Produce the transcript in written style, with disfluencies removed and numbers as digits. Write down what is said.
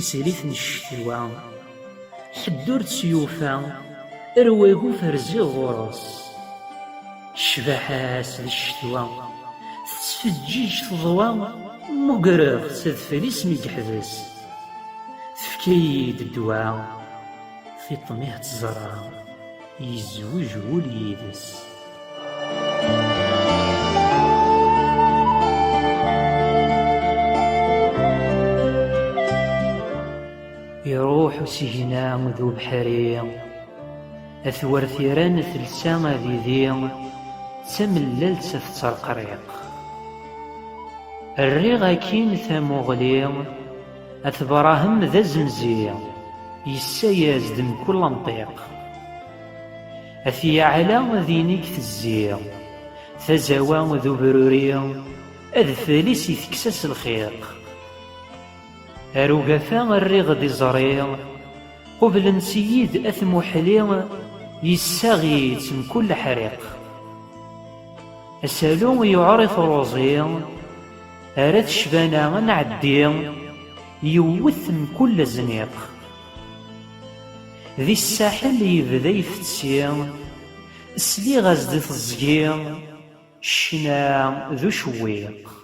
تسريث الشتوى حدور تسيوفا رواقو فرزي غرس الشباحاس للشتوى تسفجيج تضوى مقرغ سدفليس ميقحبس تفكيد الدواء في طميه تزرع يزوج وليدس. يروح سجنا ذو بحري أثور ثيران ثلسان ذي تملل تفتر القريق الريغ كين ثمغلي أثبراهم ذا زمزي يسايز دم كل منطيق أثي على ذينيك تزيغ ثزوان ذو بروري أذفليس يثكسس الخيق أروقفا الريغ دي زريغ قبل نسيد أثمو حليغ يساغيت من كل حريق أسالو يعرف روزي أراد شبانا نعدي يوث من كل زنيق ذي الساحل يبدا يفتسي سلي غزدت الزقيق الشنا ذو شويق